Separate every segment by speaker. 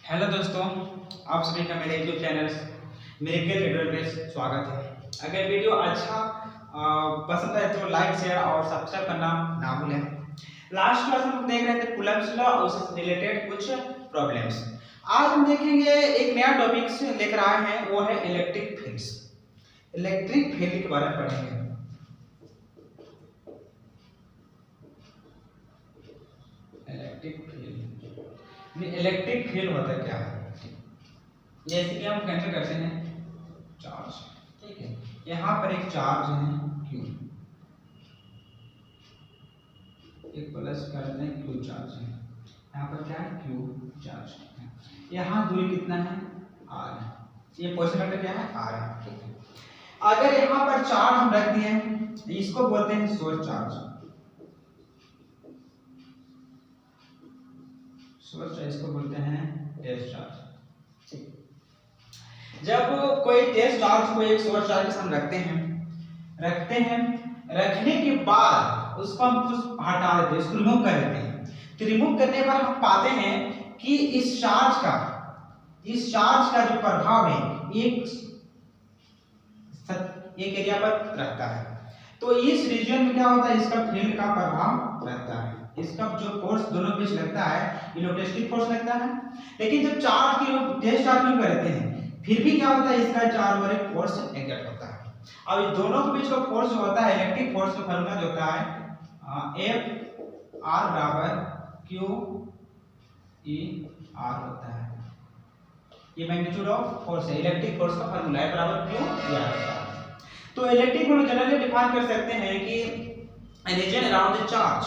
Speaker 1: Hello दोस्तों, आप सभी का मेरे यूट्यूब चैनल मिरेकल ट्यूटोरियल पे स्वागत है। अगर वीडियो अच्छा पसंद है तो लाइक शेयर और सब्सक्राइब करना ना भूलें। लास्ट क्लास में हम देख रहे थे कूलम्ब्स लॉ और उससे रिलेटेड कुछ प्रॉब्लम्स। आज हम देखेंगे एक नया टॉपिक लेकर आए हैं, वो है इलेक्ट्रिक फील्ड्स। इलेक्ट्रिक फील्ड के बारे में पढ़ेंगे। इलेक्ट्रिक फील्ड होता है क्या है, जैसे कि हम कैंसिल करते हैं चार्ज, ठीक है। यहाँ पर एक चार्ज है Q, एक प्लस कर दें Q चार्ज है, यहाँ पर क्या है Q चार्ज है। यहाँ दूरी कितना है R, ये पोजीशन वेक्टर क्या है R, ठीक है। अगर यहाँ पर चार्ज हम रख दिए, इसको बोलते हैं सोर्स चार्ज। सोर्स चार्ज इसको बोलते हैं टेस्ट चार्ज। जब कोई टेस्ट चार्ज को एक सोर्स चार्ज के साथ रखते हैं, रखने के बाद उसको हम कुछ हटा देते हैं, इसको रिमूव कर देते हैं। तो रिमूव करने पर हम पाते हैं कि इस चार्ज का जो प्रभाव है एक एरिया पर रहता है। तो इस रीजन में क्या होता है, इसका फील्ड का प्रभाव रहता है। इसका जो फोर्स दोनों बीच लगता है, इलेक्ट्रिक फोर्स लगता है। लेकिन जब चार्ज की टेस्ट चार्ज में करते हैं, फिर भी क्या होता है, इसका चार्ज और एक फोर्स एक्ट होता है। अब इन दोनों के बीच का फोर्स जो होता है, इलेक्ट्रिक फोर्स का फार्मूला जो होता है F R बराबर Q E R होता है। ये मैग्नीट्यूड ऑफ फोर्स है, इलेक्ट्रिक फोर्स का फार्मूला है बराबर Q E R होता है। तो इलेक्ट्रिक फोर्स जनरली डिफाइन कर सकते हैं कि region around the charge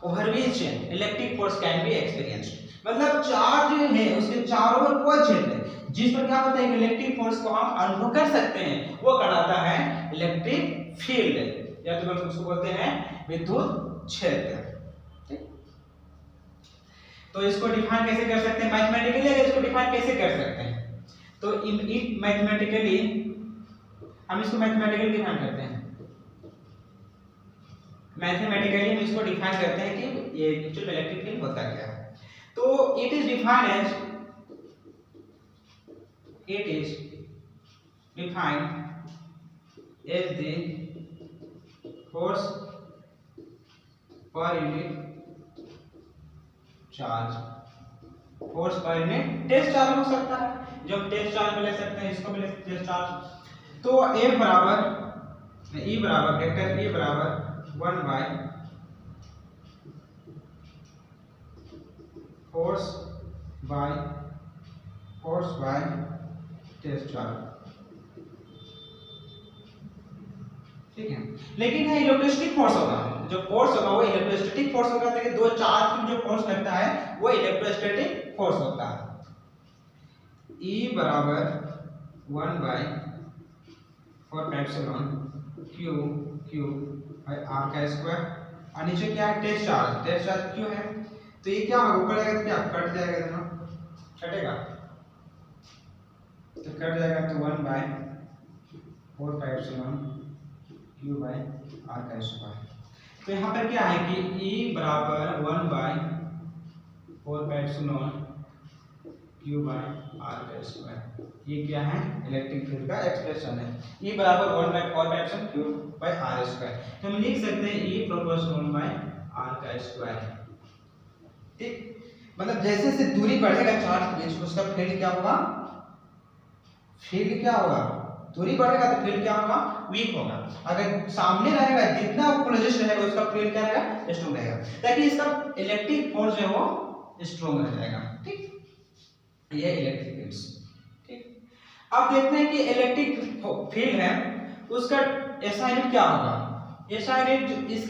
Speaker 1: over which electric force can be experienced. मतलब चार्ज है उसके चारों ओर कोई क्षेत्र जिस पर क्या होता है इलेक्ट्रिक फोर्स को हम अनुभव कर सकते हैं, वो कहलाता है इलेक्ट्रिक फील्ड, या तो उसको बोलते हैं विद्युत क्षेत्र। तो इसको डिफाइन कैसे कर सकते हैं मैथमेटिकली? अगर इसको डिफाइन कैसे कर सकते हैं तो इट मैथमेटिकली हम इसको मैथमेटिकली डिफाइन करते हैं। मैथमेटिकली हम इसको डिफाइन करते हैं कि ये एक्चुअल इलेक्ट्रिक फील्ड होता क्या है। तो it is defined as the force per unit charge। Force per unit test charge हो सकता है, जो हम टेस्ट चार्ज में ले सकते हैं, इसको भी ले सकते हैं टेस्ट चार्ज। तो E बराबर वेक्टर E बराबर 1 by force by test charge, ठीक है। लेकिन है इलेक्ट्रोस्टैटिक फोर्स होगा, जो फोर्स होगा वो इलेक्ट्रोस्टैटिक फोर्स होगा, ताकि दो चार्ज में जो फोर्स लगता है वो इलेक्ट्रोस्टैटिक फोर्स होता है। E बराबर 1 by 4 epsilon Q by R का स्क्वायर, और नीचे क्या है टेस्ट चार्ज Q है। तो ये क्या होगा, ऊपर जाएगा तो क्या कट जाएगा, दोनों कटेगा तो कट जाएगा, तो 1 by 4 epsilon Q by R का स्क्वायर। तो यहाँ पर क्या है कि E बराबर 1 by 4 epsilon Q by R का स्क्वायर, ये क्या है इलेक्ट्रिक फील्ड का एक्सप्रेशन है। E बराबर 1 by 4 epsilon Q by R square, तो हम लिख सकते हैं E प्रोपोर्शनल 1 बाय R का स्क्वायर, ठीक। मतलब जैसे जैसे दूरी बढ़ेगा चार्ज के बीच, उसका फील्ड क्या होगा, दूरी बढ़ेगा तो फील्ड क्या होगा, वीक होगा। अगर सामने रहेगा, जितना क्लोजेस्ट रहेगा उसका फील्ड क्या रहेगा, स्ट्रांग रहेगा, ताकि इसका इलेक्ट्रिक फोर्स जो है वो स्ट्रांग रह जाएगा, ठीक। ये इलेक्ट्रिक फील्ड्स, ठीक। अब देखते हैं कि इलेक्ट्रिक फील्ड है उसका एसआई यूनिट क्या होगा। इसका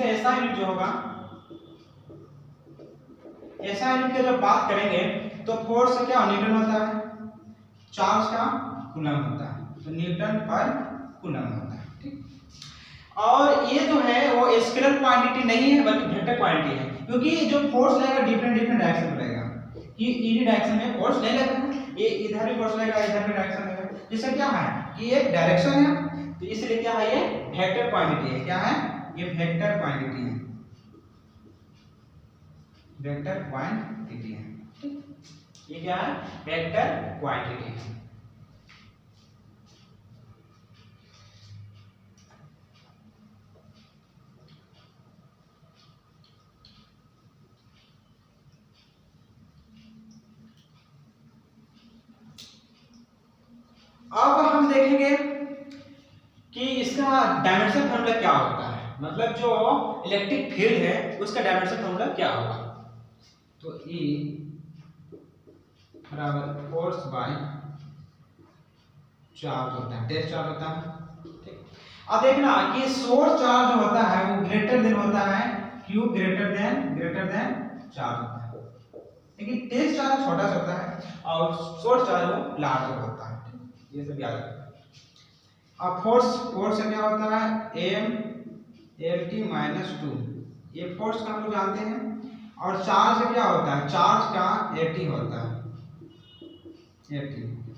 Speaker 1: एसआई यूनिट जो होगा, एसआई यूनिट की जब बात करेंगे तो फोर्स क्या न्यूटन होता है, चार्ज का कूलम होता है, तो न्यूटन पर कूलम होता है, ठीक। और ये जो है वो स्केलर क्वांटिटी नहीं है बल्कि वेक्टर क्वांटिटी है, क्योंकि जो फोर्स लगेगा डिफरेंट डायरेक्शन में लगेगा, कि इसी डायरेक्शन में फोर्स नहीं लगेगा, ये इधर भी फोर्स लगेगा, इधर भी डायरेक्शन लगेगा। जिसका क्या है कि ये डायरेक्शन है, तो इसलिए क्या है ये वेक्टर क्वांटिटी है। क्या है ये वेक्टर क्वांटिटी है, वेक्टर क्वांटिटी है, ठीक। ये क्या है, वेक्टर क्वांटिटी है। अब हम देखेंगे कि इसका डायमेंशन फॉर्मूला क्या होता है, मतलब जो इलेक्ट्रिक फील्ड है उसका डायमेंशन फॉर्मूला क्या होगा। तो E बराबर फोर्स बाय चार्ज होता है, टेस्ट चार्ज होता है। ठीक, अब देखना कि सोर्स चार्ज जो होता है वो ग्रेटर देन होता है Q, ग्रेटर देन चार्ज होता है, लेकिन टेस्ट चार्ज छोटा सा होता है और सोर्स चार्ज वो लार्ज होता है। ये सब याद रखना। अब फोर्स से क्या होता है, m lt -2, ये फोर्स का हम लोग जानते हैं। और चार्ज से क्या होता है, चार्ज का at होता है, at।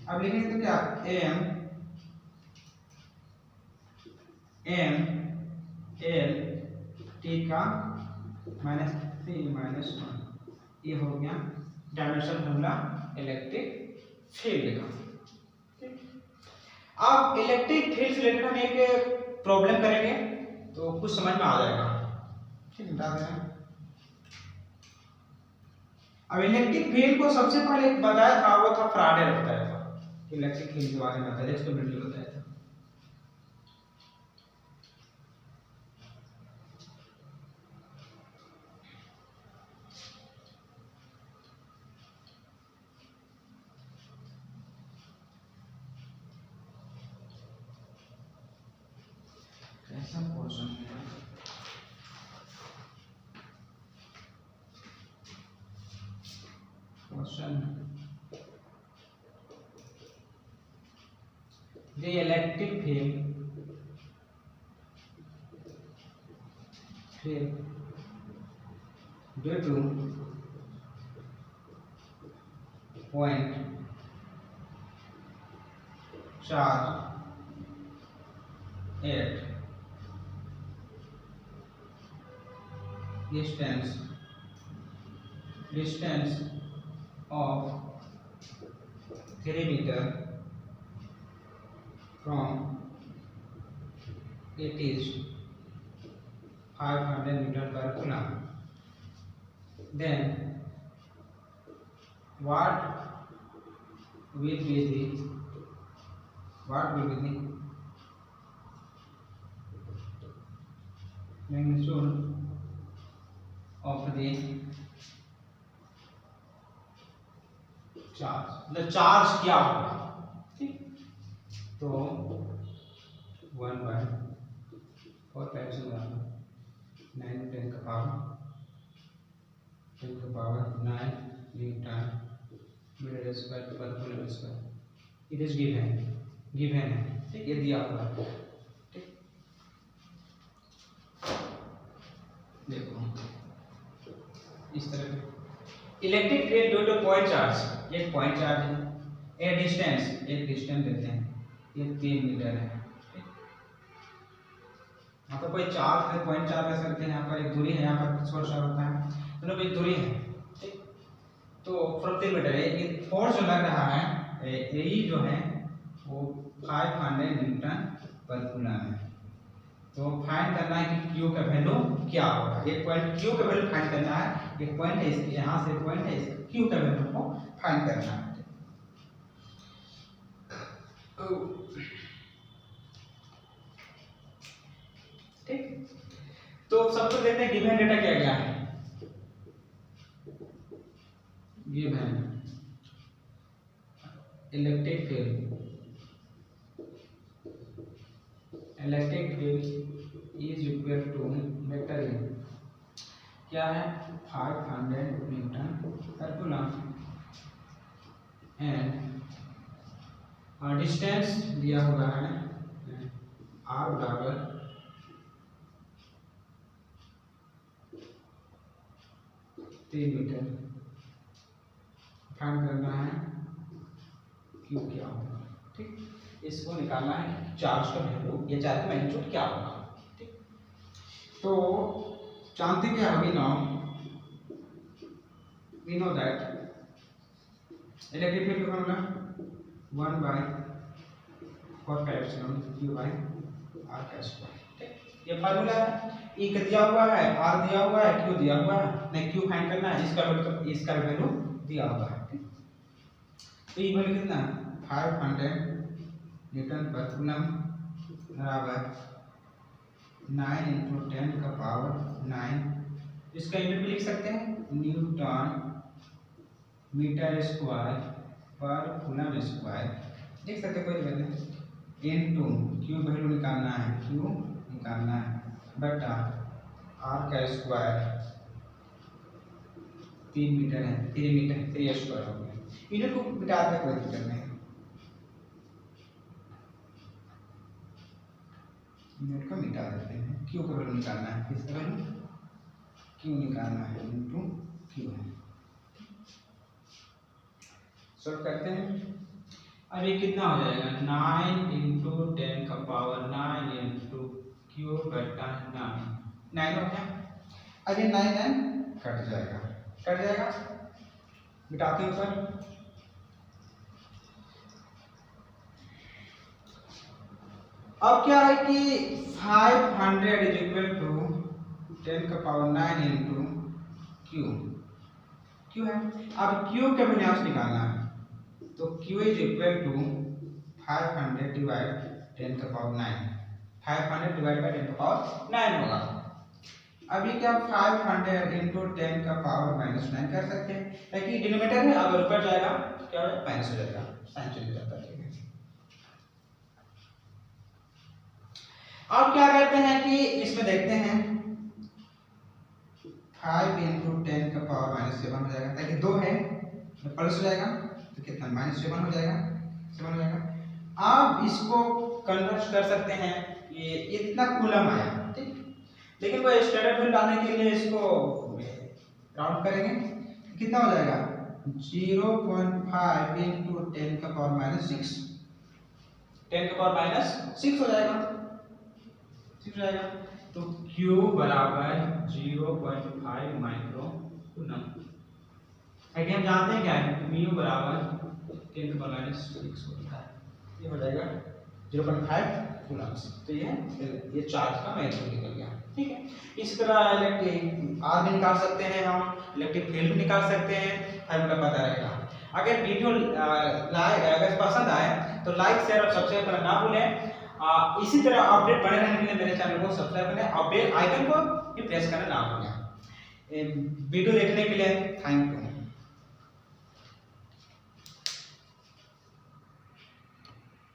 Speaker 1: अब लिखेंगे तो क्या, m l t का -3 -1, ये हो गया डायमेंशन फॉर्मूला इलेक्ट्रिक फील्ड का। अब इलेक्ट्रिक फील्ड से रिलेटेड हम एक प्रॉब्लम करेंगे तो कुछ समझ में आ जाएगा। ठीक, बता देना। अब इलेक्ट्रिक फील्ड को सबसे पहले बताया था, वो था फैराडे ने बताया था। इलेक्ट्रिक फील्ड के बारे में बताया, एक्सपेरिमेंटली बताया था। ऐसा question the electric field due to point charge at distance of 3 meter from it is 500 meter per coulomb, then what will be the magnitude of the charge, मतलब चार्ज क्या होगा। ठीक, तो 1/4 10 का पावर 9 न्यूटन मीटर स्क्वायर पर coulomb square. It is given है। ठीक, ये दिया हुआ है। ठीक, देखो इस तरह electric field due two point charge, एक पॉइंट चार्ज है, एक डिस्टेंस देते हैं, ये 3 मीटर है। यहाँ पर कोई चार्ज है, पॉइंट चार्ज कह सकते हैं। यहाँ पर एक दूरी है, यहाँ पर सोर्स होता है, दोनों की दूरी है। ठीक, तो फ्रॉम 3 मीटर है। ये फोर्स जो लग रहा है, यही जो है वो 500 न्यूटन पर कूलम है। तो फाइंड करना है कि Q का वैल्यू क्या होगा। एक पॉइंट Q का वैल्यू फाइंड करना है, एक पॉइंट है इसके, यहाँ से पॉइंट है इसका, Q का वैल्यू को फाइंड करना है। ठीक, तो सबसे देखते हैं गिवन डेटा क्या क्या है। Given electric field is equal to vector A, क्या है 500 न्यूटन पर कूलम, एंड डिस्टेंस दिया हुआ है r बराबर 3 मीटर। फाइंड करना है Q क्या होगा। ठीक, इसको निकालना है चार्ज का वैल्यू, ये चार्ज का मैग्नीट्यूड क्या होगा। ठीक, तो जानते क्या होगी ना, we know that electric field का formula 1 by 4 pi epsilon q by r का स्क्वायर। ठीक, ये फार्मूला है। ई का दिया हुआ है, आर दिया हुआ है, क्यू दिया हुआ है, नहीं क्यू फाइंड करना है, इसका वैल्यू दिया हुआ है। ठीक, तो ई वैल्यू कितना है 500 न्यूटन पर कूलम बराबर 9 × 10 का पावर 9। इसका यूनिट भी लिख सकते हैं न्यूटन मीटर स्क्वायर पर कूलम स्क्वायर, लिख सकते कोई बात नहीं। इनटू क्यू वैल्यू निकालना है, क्यू निकालना है बटा आर का स्क्वायर 3 मीटर है, 3 मीटर 3 स्क्वायर हो गया। यूनिट को मिटा दे कोई दिक्कत नहीं, यूनिट को मिटा देते हैं। क्यू का वैल्यू निकालना है, किसका वैल्यू क्यू निकालना है इनटू क्यू है। सॉल्व करते हैं। अब ये कितना हो जाएगा 9 × 10 का पावर 9 × क्यू बटा 9 हो गया। अब ये 9 कट जाएगा, कट जाएगा, मिटाते हैं ऊपर। अब क्या है कि 500 इज इक्वल टू 10 का पावर 9 × क्यू है। अब क्यू के विन्यास निकालना है, तो Q is equal to 500 divide 10 का पावर 9, 500 डिवाइड बाय 10 का पावर 9 होगा। अभी क्या 500 × 10 का पावर -9 कर सकते हैं, ताकि डिनोमिनेटर है, अगर ऊपर जाएगा क्या हो जाएगा माइनस हो जाएगा, साइन चेंज हो जाता है। अब क्या करते हैं कि इसमें देखते हैं 5 × 10 का पावर -7 हो जाएगा, ताकि 2 है प्लस हो जाएगा तो कितना -7 हो जाएगा, 7 हो जाएगा। आप इसको कन्वर्ट कर सकते हैं, ये इतना कूलम आया, ठीक, लेकिन वो स्टैंडर्ड फॉर्म लाने के लिए इसको राउंड करेंगे, कितना हो जाएगा 0.5 × 10 का पावर -6, 10 का पावर -6 हो जाएगा, 6 हो जाएगा। तो Q बराबर 0.5 माइक्रो कूलम। आगे हम जानते हैं क्या है म्यू बराबर 10 का पावर -6 होता है, ये हो जाएगा 0.5 कूलम। तो ये चार्ज का महत्व निकल गया। ठीक है, इसी तरह इलेक्ट्रिक आर भी निकाल सकते हैं, हम इलेक्ट्रिक फील्ड भी निकाल सकते हैं, फार्मूला पता रहेगा। अगर वीडियो अगर पसंद आए तो लाइक शेयर और सब्सक्राइब करना ना भूलें। इसी तरह अपडेट बने रहने के लिए मेरे चैनल को सब्सक्राइब करें और बेल आइकन को भी प्रेस करना ना भूलें। वीडियो देखने के लिए थैंक यू।